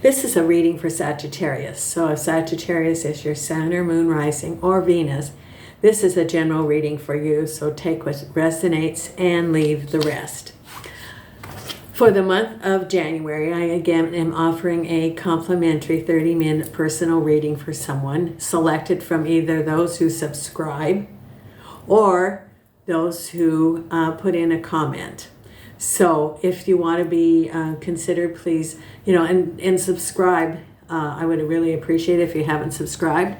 This is a reading for Sagittarius. So if Sagittarius is your sun or moon rising or Venus, this is a general reading for you. So take what resonates and leave the rest. For the month of January, I again am offering a complimentary 30-minute personal reading for someone selected from either those who subscribe or those who put in a comment. So if you want to be considered, please, and subscribe. I would really appreciate it if you haven't subscribed.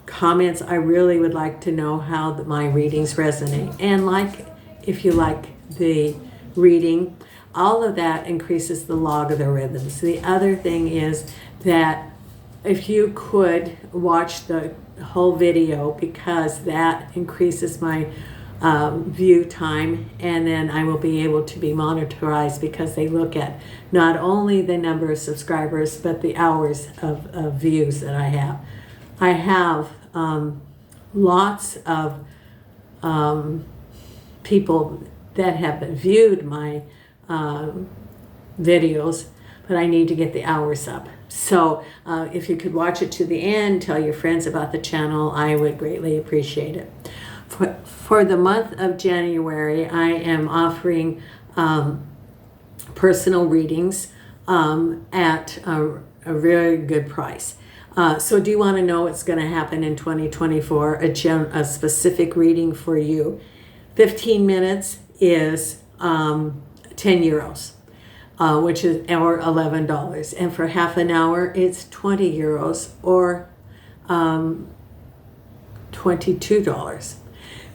Comments, I really would like to know how my readings resonate. And if you like the reading, all of that increases the logarithms. The other thing is that if you could watch the whole video, because that increases my view time, and then I will be able to be monetized because they look at not only the number of subscribers but the hours of views that I have. I have lots of people that have viewed my videos, but I need to get the hours up. So if you could watch it to the end, tell your friends about the channel, I would greatly appreciate it. For the month of January, I am offering personal readings at a very good price. So do you want to know what's going to happen in 2024? A specific reading for you. 15 minutes is 10 euros, which is or $11. And for half an hour, it's 20 euros or $22.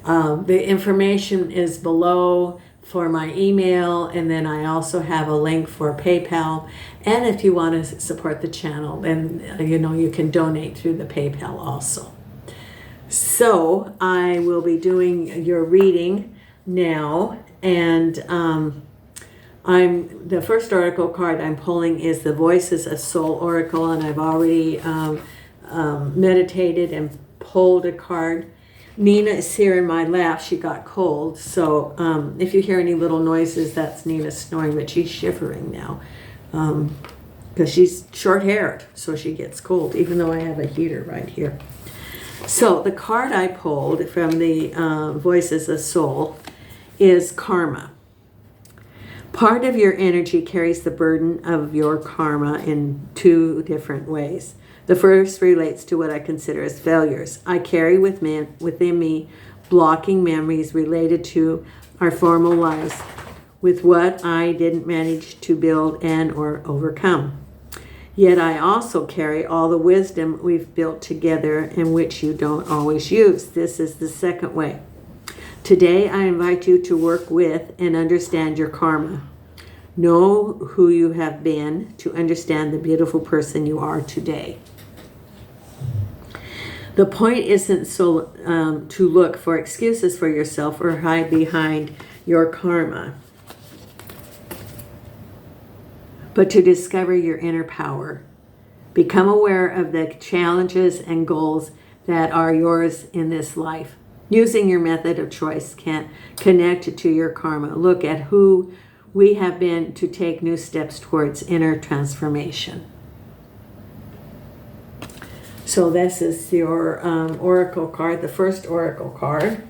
The information is below for my email, and then I also have a link for PayPal. And if you want to support the channel, then you can donate through the PayPal also. So I will be doing your reading now, and the first oracle card I'm pulling is the Voices of Soul Oracle, and I've already meditated and pulled a card. Nina is here in my lap. She got cold, so if you hear any little noises, that's Nina snoring, but she's shivering now because she's short-haired, so she gets cold, even though I have a heater right here. So the card I pulled from the Voices of Soul is Karma. Part of your energy carries the burden of your karma in two different ways. The first relates to what I consider as failures. I carry within me blocking memories related to our former lives with what I didn't manage to build and or overcome. Yet I also carry all the wisdom we've built together and which you don't always use. This is the second way. Today I invite you to work with and understand your karma. Know who you have been to understand the beautiful person you are today. The point isn't to look for excuses for yourself or hide behind your karma, but to discover your inner power. Become aware of the challenges and goals that are yours in this life. Using your method of choice can connect to your karma. Look at who we have been to take new steps towards inner transformation. So this is your oracle card, the first oracle card.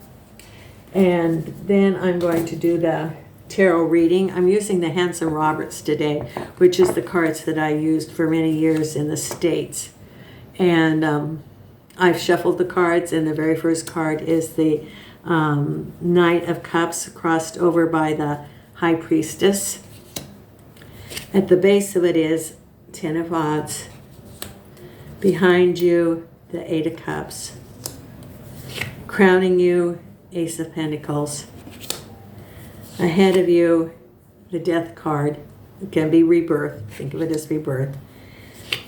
And then I'm going to do the tarot reading. I'm using the Hanson Roberts today, which is the cards that I used for many years in the States. And I've shuffled the cards, and the very first card is the Knight of Cups crossed over by the High Priestess. At the base of it is 10 of Wands. Behind you, the 8 of Cups. Crowning you, Ace of Pentacles. Ahead of you, the Death card. It can be rebirth. Think of it as rebirth.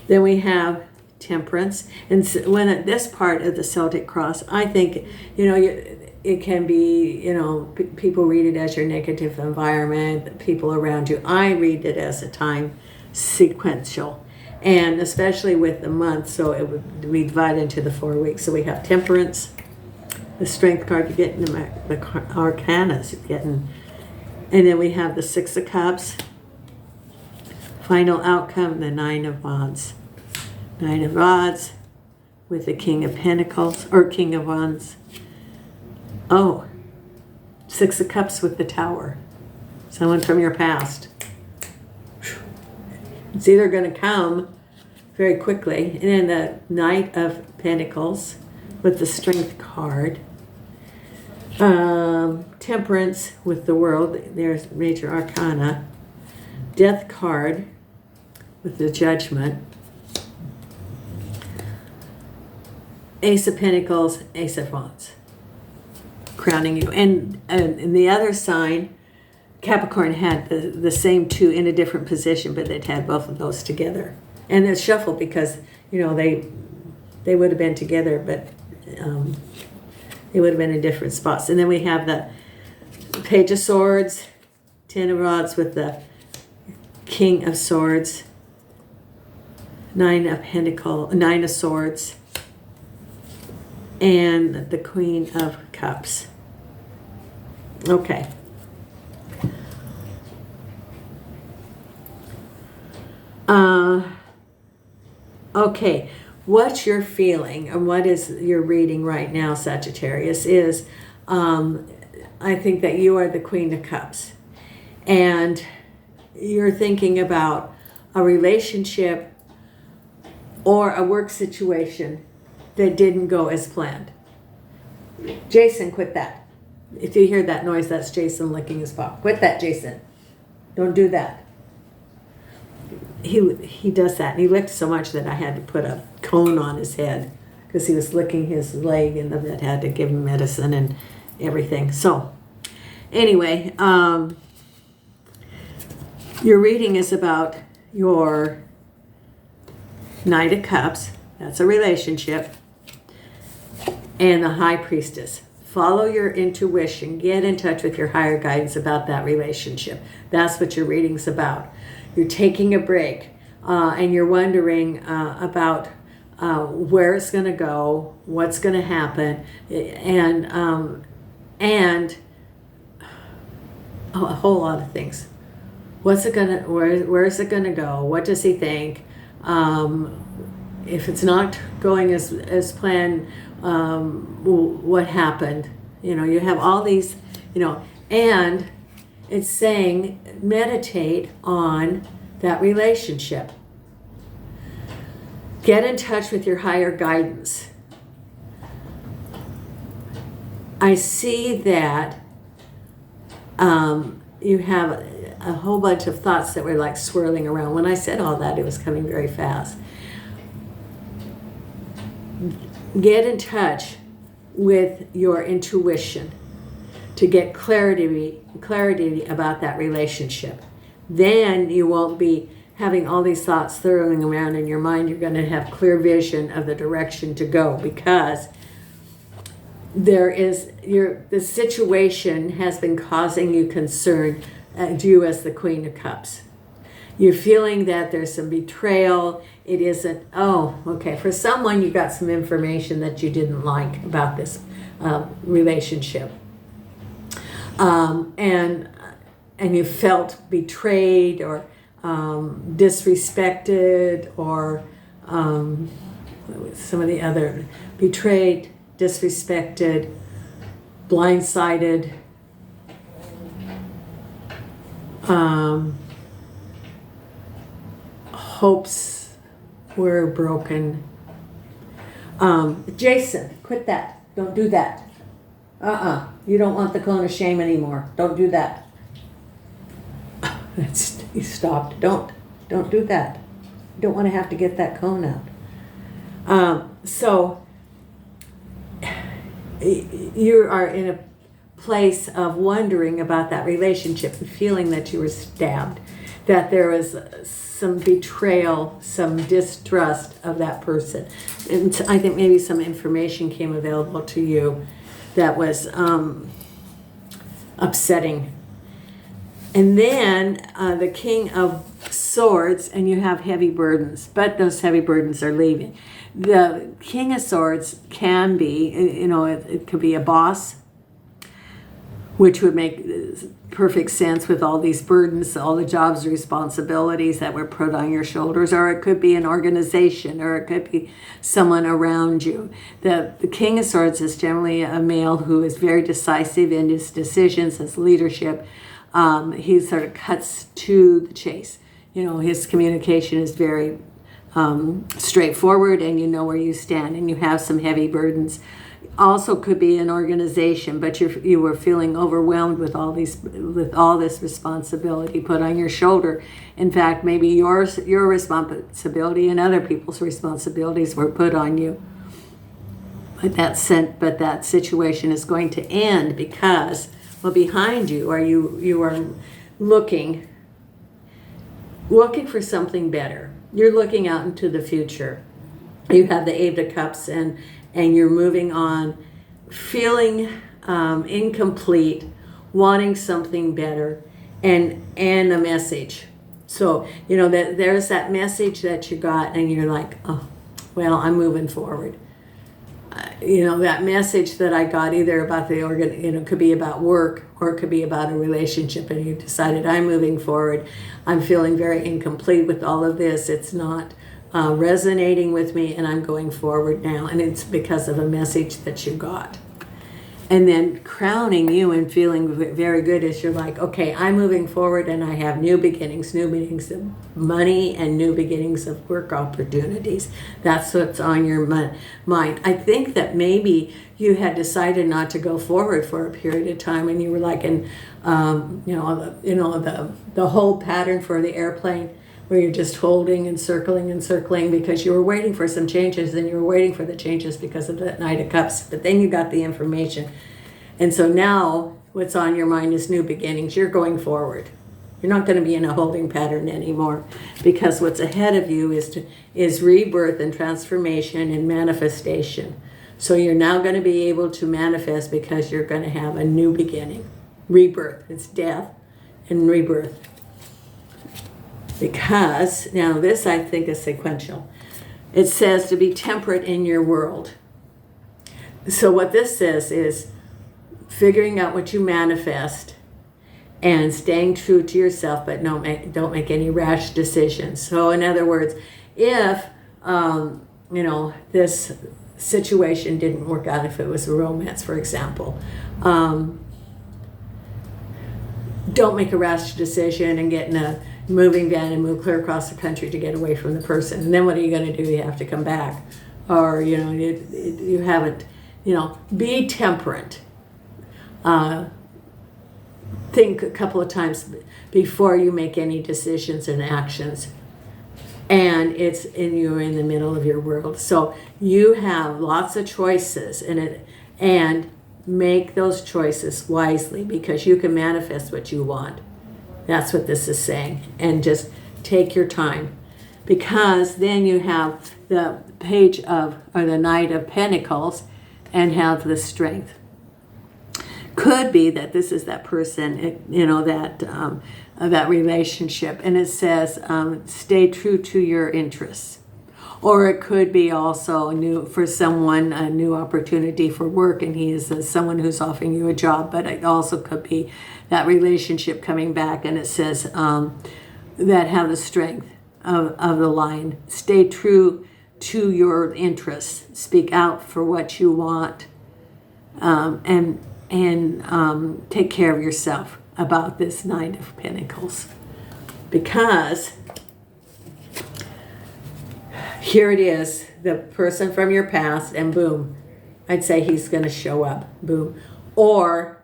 Then we have Temperance. And when this part of the Celtic cross, I think, it can be, people read it as your negative environment, people around you. I read it as a time sequential. And especially with the month, so it would be divided into the 4 weeks. So we have Temperance, the Strength card, you're getting the Arcanas, you're getting, and then we have the 6 of Cups, Final outcome, the Nine of Wands. Nine of Wands with the King of Pentacles, or King of Wands. Oh, Six of Cups with the Tower. Someone from your past. It's either going to come very quickly. And then the Knight of Pentacles with the Strength card. Temperance with the World. There's Major Arcana. Death card with the Judgment. Ace of Pentacles, Ace of Wands. Crowning you. And in the other sign, Capricorn had the same two in a different position, but they'd had both of those together. And it's shuffled because, you know, they would have been together, but they would have been in different spots. And then we have the Page of Swords, Ten of Rods with the King of Swords, Nine of Pentacles, Nine of Swords, and the Queen of Cups. Okay. Okay, what you're feeling and what is you're reading right now, Sagittarius, is I think that you are the Queen of Cups. And you're thinking about a relationship or a work situation that didn't go as planned. Jason, quit that. If you hear that noise, that's Jason licking his paw. Quit that, Jason. Don't do that. He does that, and he licked so much that I had to put a cone on his head because he was licking his leg, and the vet had to give him medicine and everything. So anyway, your reading is about your Knight of Cups. That's a relationship. And the High Priestess. Follow your intuition. Get in touch with your higher guidance about that relationship. That's what your reading's about. You're taking a break, and you're wondering about where it's going to go, what's going to happen, and a whole lot of things. What's it gonna? Where is it going to go? What does he think? If it's not going as planned, what happened? You know, you have all these, you know, and it's saying meditate on that relationship. Get in touch with your higher guidance. I see that you have a whole bunch of thoughts that were like swirling around. When I said all that, it was coming very fast. Get in touch with your intuition to get clarity about that relationship. Then you won't be having all these thoughts swirling around in your mind. You're going to have clear vision of the direction to go, because the situation has been causing you concern, you as the Queen of Cups. You're feeling that there's some betrayal. It isn't, for someone you got some information that you didn't like about this relationship. And you felt betrayed or disrespected, or some of the other, betrayed, disrespected, blindsided, hopes were broken. Jason, quit that. Don't do that. You don't want the cone of shame anymore. Don't do that. He stopped. Don't do that. You don't want to have to get that cone out. So you are in a place of wondering about that relationship and feeling that you were stabbed, that there was some betrayal, some distrust of that person. And I think maybe some information came available to you that was upsetting. And then the King of Swords, and you have heavy burdens, but those heavy burdens are leaving. The King of Swords can be, it could be a boss, which would make perfect sense with all these burdens, all the jobs, responsibilities that were put on your shoulders. Or it could be an organization, or it could be someone around you. The King of Swords is generally a male who is very decisive in his decisions, his leadership. He sort of cuts to the chase. His communication is very straightforward, and you know where you stand, and you have some heavy burdens. Also could be an organization, but you were feeling overwhelmed with all this responsibility put on your shoulder. In fact, maybe your responsibility and other people's responsibilities were put on you. But that situation is going to end because, behind you are you are looking for something better. You're looking out into the future. You have the Eight of Cups, and you're moving on, feeling incomplete, wanting something better, and a message. So, that there's that message that you got, and you're like, oh, well, I'm moving forward. That message that I got, either about the organ, could be about work, or it could be about a relationship, and you decided, I'm moving forward. I'm feeling very incomplete with all of this. It's not resonating with me, and I'm going forward now, and it's because of a message that you got. And then crowning you and feeling very good is you're like, okay, I'm moving forward, and I have new beginnings of money, and new beginnings of work opportunities. That's what's on your mind. I think that maybe you had decided not to go forward for a period of time, and you were like in the whole pattern for the airplane, where you're just holding and circling because you were waiting for some changes, and you were waiting for the changes because of that Knight of Cups. But then you got the information. And so now what's on your mind is new beginnings. You're going forward. You're not going to be in a holding pattern anymore, because what's ahead of you is rebirth and transformation and manifestation. So you're now going to be able to manifest because you're going to have a new beginning. Rebirth. It's death and rebirth. Because, now this I think is sequential. It says to be temperate in your world. So what this says is figuring out what you manifest and staying true to yourself, but don't make any rash decisions. So in other words, if, this situation didn't work out, if it was a romance, for example, don't make a rash decision and get in a moving van and move clear across the country to get away from the person. And then what are you going to do? You have to come back. Or, you haven't, be temperate. Think a couple of times before you make any decisions and actions. And you're in the middle of your world. So you have lots of choices and make those choices wisely, because you can manifest what you want. That's what this is saying. And just take your time, because then you have the the Knight of Pentacles and have the strength. Could be that this is that person, that relationship, and it says stay true to your interests. Or it could be also a new opportunity for work, and he is someone who's offering you a job. But it also could be that relationship coming back, and it says that have the strength of the Lion. Stay true to your interests. Speak out for what you want, and take care of yourself about this Knight of Pentacles, because here it is, the person from your past, and boom, I'd say he's going to show up, boom. Or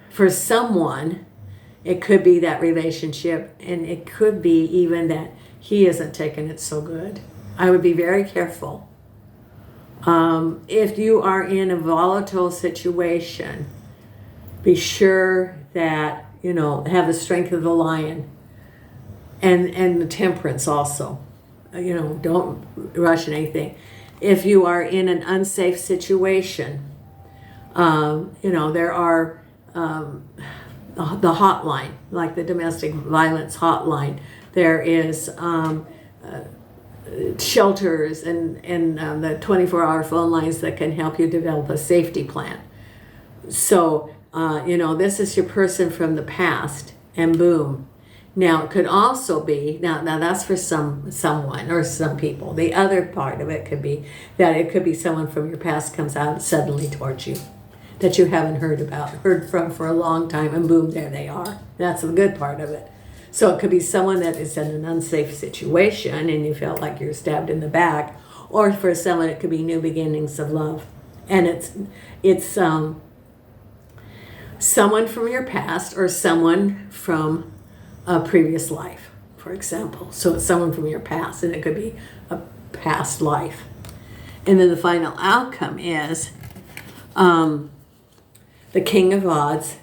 for someone, it could be that relationship, and it could be even that he isn't taking it so good. I would be very careful. If you are in a volatile situation, be sure that, have the strength of the Lion and the temperance also. Don't rush anything. If you are in an unsafe situation, there are the hotline, like the domestic violence hotline. There is shelters and the 24-hour phone lines that can help you develop a safety plan. So this is your person from the past, and boom. Now, it could also be, now that's for someone or some people. The other part of it could be that it could be someone from your past comes out suddenly towards you that you haven't heard from for a long time, and boom, there they are. That's the good part of it. So it could be someone that is in an unsafe situation and you felt like you're stabbed in the back, or for someone it could be new beginnings of love. And it's someone from your past or someone from a previous life, for example. So it's someone from your past, and it could be a past life. And then the final outcome is the King of Rods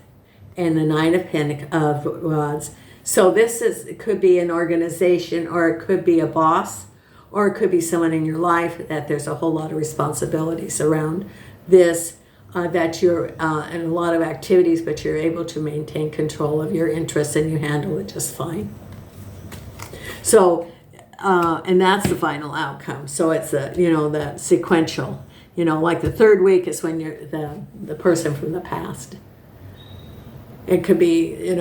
and the Nine of Rods. So it could be an organization, or it could be a boss, or it could be someone in your life that there's a whole lot of responsibilities around this, that you're in a lot of activities, but you're able to maintain control of your interests and you handle it just fine. So, and that's the final outcome. So it's the sequential, like the third week is when you're the person from the past. It could be,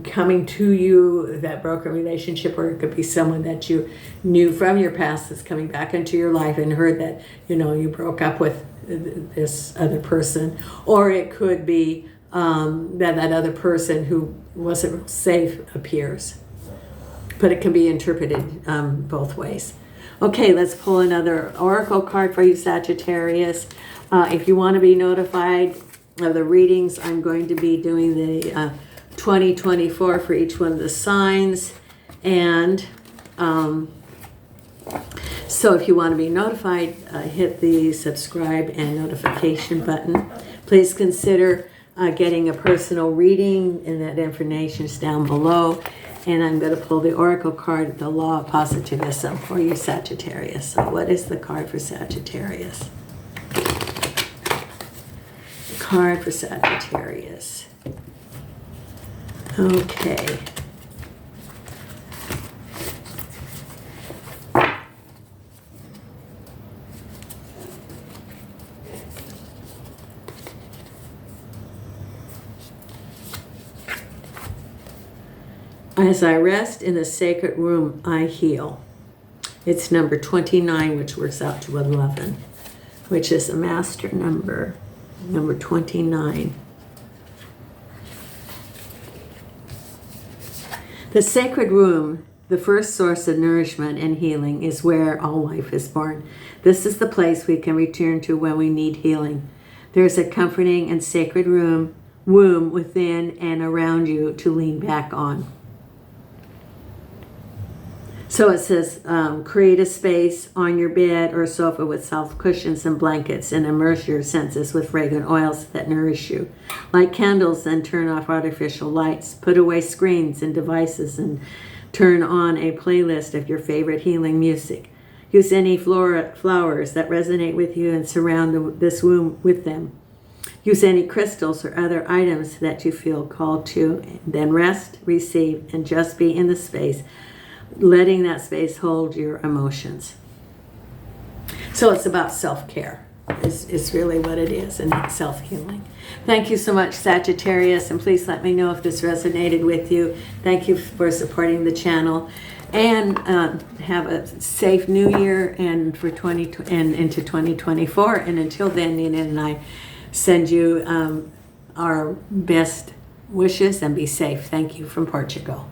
coming to you, that broken relationship, or it could be someone that you knew from your past that's coming back into your life and heard that, you broke up with this other person. Or it could be that other person who wasn't real safe appears. But it can be interpreted both ways. Okay, let's pull another oracle card for you, Sagittarius. If you want to be notified of the readings, I'm going to be doing the 2024 for each one of the signs. And so if you want to be notified, hit the subscribe and notification button. Please consider getting a personal reading, and that information is down below. And I'm going to pull the oracle card, the law of positivism, for you, Sagittarius. So what is the card for Sagittarius? Card for Sagittarius. Okay. As I rest in the sacred room, I heal. It's number 29, which works out to 11, which is a master number 29. The sacred room, the first source of nourishment and healing, is where all life is born. This is the place we can return to when we need healing. There is a comforting and sacred womb within and around you to lean back on. So it says, create a space on your bed or sofa with soft cushions and blankets, and immerse your senses with fragrant oils that nourish you. Light candles and turn off artificial lights. Put away screens and devices and turn on a playlist of your favorite healing music. Use any flowers that resonate with you and surround this room with them. Use any crystals or other items that you feel called to. And then rest, receive, and just be in the space, letting that space hold your emotions. So it's about self-care is really what it is, and self-healing. Thank you so much, Sagittarius, and please let me know if this resonated with you. Thank you for supporting the channel, and have a safe new year and into 2024. And until then, Nina and I send you our best wishes, and be safe. Thank you from Portugal.